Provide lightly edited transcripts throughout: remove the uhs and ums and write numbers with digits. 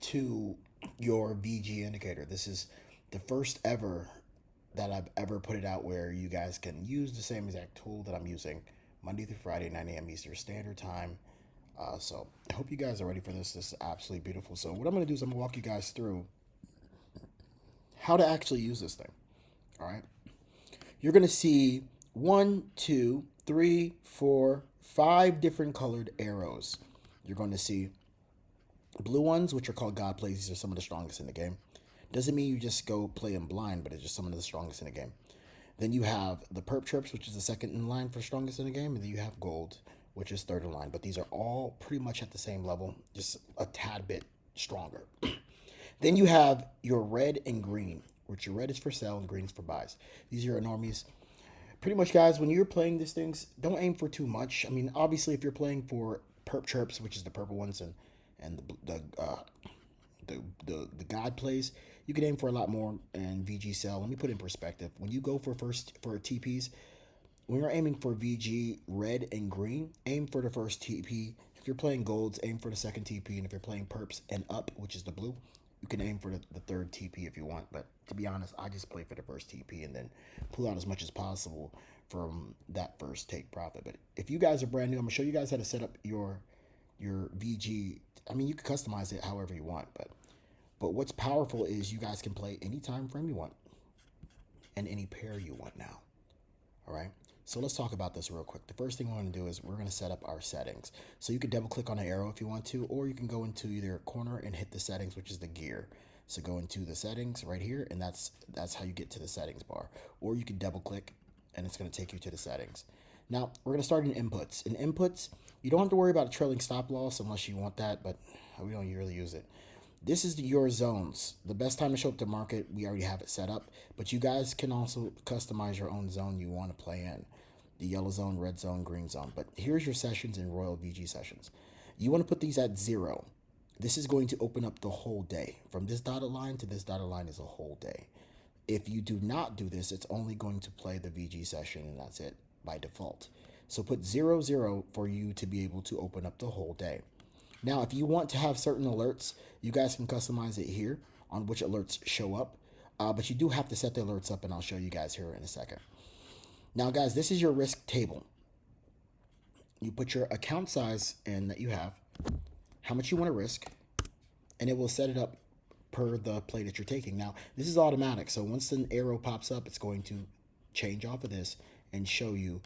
to your VG indicator. This is the first ever that I've ever put it out where you guys can use the same exact tool that I'm using Monday through Friday, 9 a.m. Eastern Standard Time. So I hope you guys are ready for this. This is absolutely beautiful. So what I'm going to do is I'm going to walk you guys through how to actually use this thing. All right. You're going to see one, two, three, four, five different colored arrows. You're going to see blue ones, which are called God plays. These are some of the strongest in the game. Doesn't mean you just go play them blind, but it's just some of the strongest in the game. Then you have the perp trips, which is the second in line for strongest in the game. And then you have gold, which is third in line. But these are all pretty much at the same level, just a tad bit stronger. Then you have your red and green, which your red is for sell and green is for buys. These are your normies. Pretty much, guys, when you're playing these things, don't aim for too much. I mean, obviously, if you're playing for perp chirps, which is the purple ones, and the God plays, you can aim for a lot more. And VG sell. Let me put it in perspective. When you go for TPs, when you're aiming for VG red and green, aim for the first TP. If you're playing golds, aim for the second TP, and if you're playing perps and up, which is the blue, you can aim for the third TP if you want. But to be honest, I just play for the first TP and then pull out as much as possible from that first take profit. But if you guys are brand new, I'm gonna show you guys how to set up your VG. I mean, you can customize it however you want, but what's powerful is you guys can play any time frame you want and any pair you want now. All right. So let's talk about this real quick. The first thing we're going to do is we're going to set up our settings. So you can double click on the arrow if you want to, or you can go into either corner and hit the settings, which is the gear. So go into the settings right here, and that's how you get to the settings bar. Or you can double click, and it's going to take you to the settings. Now we're going to start in inputs. In inputs, you don't have to worry about a trailing stop loss unless you want that, but we don't really use it. This is your zones. The best time to show up to market, we already have it set up, but you guys can also customize your own zone you want to play in. The yellow zone, red zone, green zone. But here's your sessions in Royal VG sessions. You want to put these at 0. This is going to open up the whole day. From this dotted line to this dotted line is a whole day. If you do not do this, it's only going to play the VG session, and that's it by default. So put 0, 0 for you to be able to open up the whole day. Now, if you want to have certain alerts, you guys can customize it here on which alerts show up. But you do have to set the alerts up, and I'll show you guys here in a second. Now, guys, this is your risk table. You put your account size in that you have, how much you want to risk, and it will set it up per the play that you're taking. Now, this is automatic, so once an arrow pops up, it's going to change off of this and show you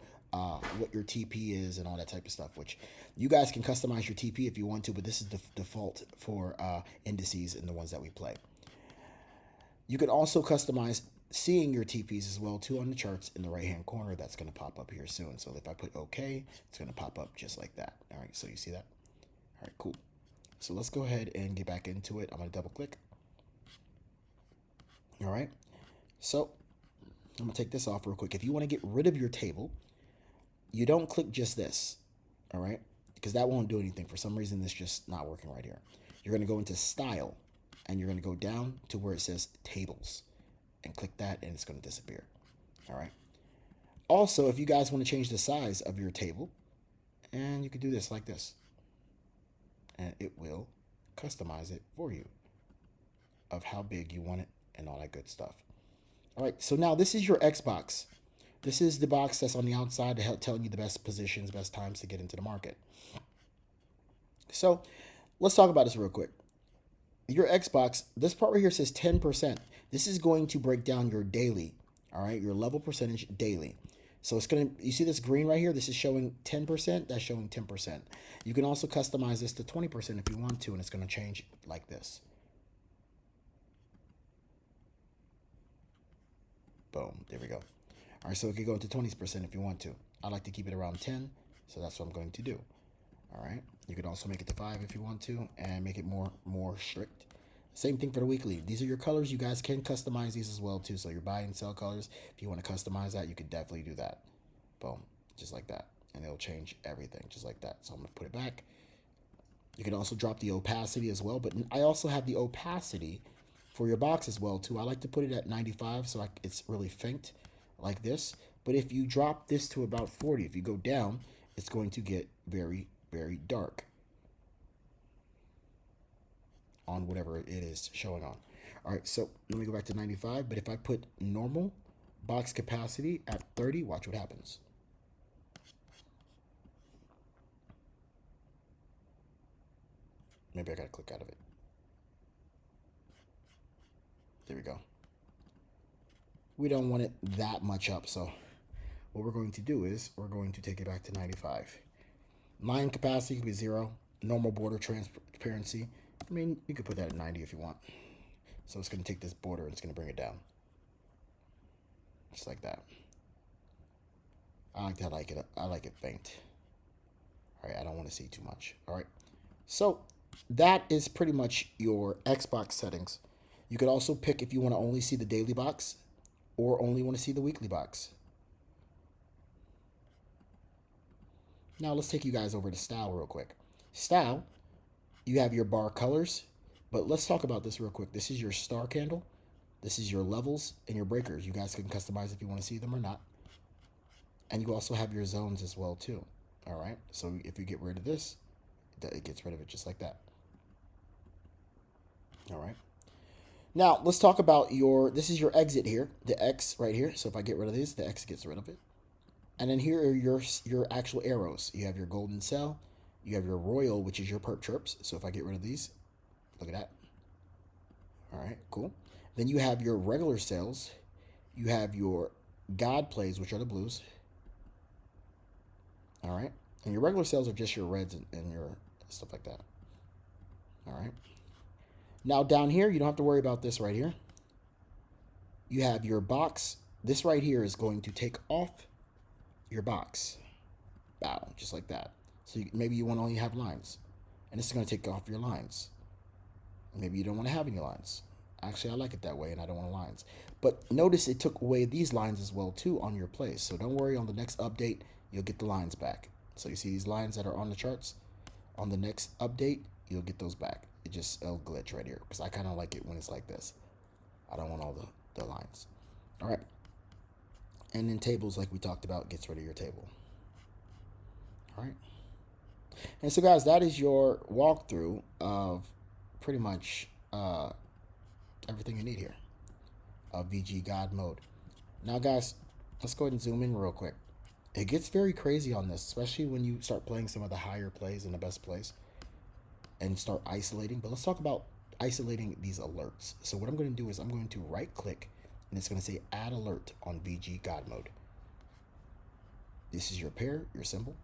what your TP is and all that type of stuff, which you guys can customize your TP if you want to, but this is the default for indices and the ones that we play. You can also customize seeing your TPs as well too on the charts in the right hand corner. That's going to pop up here soon. So if I put OK, it's going to pop up just like that. All right, so you see that? All right, cool. So let's go ahead and get back into it. I'm going to double click. All right, so I'm going to take this off real quick. If you want to get rid of your table, you don't click just this, all right, because that won't do anything. For some reason, it's just not working right here. You're going to go into style, and you're going to go down to where it says tables, and click that, and it's going to disappear. All right. Also, if you guys want to change the size of your table, and you can do this like this, and it will customize it for you of how big you want it and all that good stuff. All right, so now this is your Xbox. This is the box that's on the outside to help telling you the best positions, best times to get into the market. So let's talk about this real quick. Your Xbox, this part right here says 10%. This is going to break down your daily, all right, your level percentage daily. So it's going to, you see this green right here? This is showing 10%. That's showing 10%. You can also customize this to 20% if you want to, and it's going to change like this. Boom. There we go. All right, so it could go to 20% if you want to. I like to keep it around 10, so that's what I'm going to do. All right. You could also make it to 5 if you want to, and make it more strict. Same thing for the weekly. These are your colors. You guys can customize these as well too. So your buy and sell colors. If you want to customize that, you could definitely do that. Boom, just like that, and it'll change everything just like that. So I'm gonna put it back. You can also drop the opacity as well, but I also have the opacity for your box as well too. I like to put it at 95 so it's really faint like this. But if you drop this to about 40, if you go down, it's going to get very, very dark. on whatever it is showing on. All right, so let me go back to 95. But if I put normal box capacity at 30, watch what happens. Maybe I gotta click out of it. There we go. We don't want it that much up, so what we're going to do is we're going to take it back to 95. Line capacity could be 0. Normal border transparency. I mean, you could put that at 90 if you want. So it's going to take this border and it's going to bring it down. Just like that. I like it. I like it faint. All right, I don't want to see too much. All right. So that is pretty much your Xbox settings. You could also pick if you want to only see the daily box or only want to see the weekly box. Now let's take you guys over to style real quick. Style, you have your bar colors, but let's talk about this real quick. This is your star candle. This is your levels and your breakers. You guys can customize if you want to see them or not. And you also have your zones as well too. All right. So if you get rid of this, it gets rid of it just like that. All right. Now let's talk about this is your exit here, the X right here. So if I get rid of this, the X gets rid of it. And then here are your actual arrows. You have your golden cell. You have your royal, which is your perp chirps. So if I get rid of these, look at that. All right, cool. Then you have your regular cells. You have your God plays, which are the blues. All right. And your regular cells are just your reds and your stuff like that. All right. Now down here, you don't have to worry about this right here. You have your box. This right here is going to take off your box. Bow, just like that. So maybe you want to only have lines. And this is going to take off your lines. Maybe you don't want to have any lines. Actually, I like it that way, and I don't want lines. But notice it took away these lines as well, too, on your place. So don't worry, on the next update, you'll get the lines back. So you see these lines that are on the charts? On the next update, you'll get those back. It'll glitch right here, because I kind of like it when it's like this. I don't want all the lines. All right. And then tables, like we talked about, gets rid of your table. All right. And so, guys, that is your walkthrough of pretty much everything you need here of VG God mode. Now, guys, let's go ahead and zoom in real quick. It gets very crazy on this, especially when you start playing some of the higher plays and the best plays and start isolating. But let's talk about isolating these alerts. So what I'm going to do is I'm going to right click and it's going to say add alert on VG God mode. This is your pair, your symbol.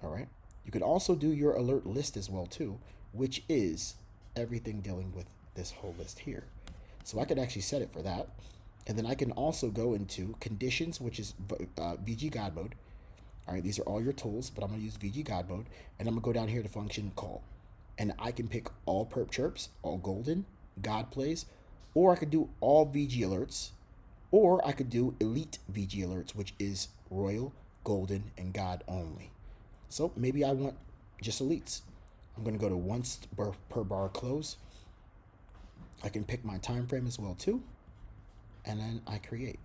All right. You can also do your alert list as well too, which is everything dealing with this whole list here. So I could actually set it for that. And then I can also go into conditions, which is VG God mode. All right, these are all your tools, but I'm going to use VG God mode. And I'm going to go down here to function call. And I can pick all perp chirps, all golden, God plays, or I could do all VG alerts, or I could do elite VG alerts, which is royal, golden, and God only. So maybe I want just elites. I'm going to go to once per bar close. I can pick my time frame as well too. And then I create.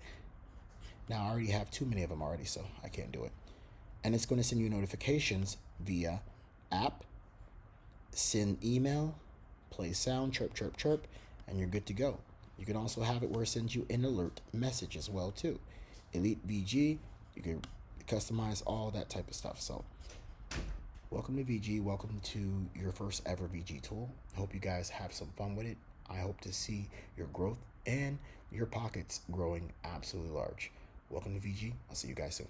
Now I already have too many of them already, so I can't do it. And it's going to send you notifications via app, send email, play sound, chirp, chirp, chirp, and you're good to go. You can also have it where it sends you an alert message as well too. Elite VG, you can customize all that type of stuff. So welcome to VG. Welcome to your first ever VG tool. I hope you guys have some fun with it. I hope to see your growth and your pockets growing absolutely large. Welcome to VG. I'll see you guys soon.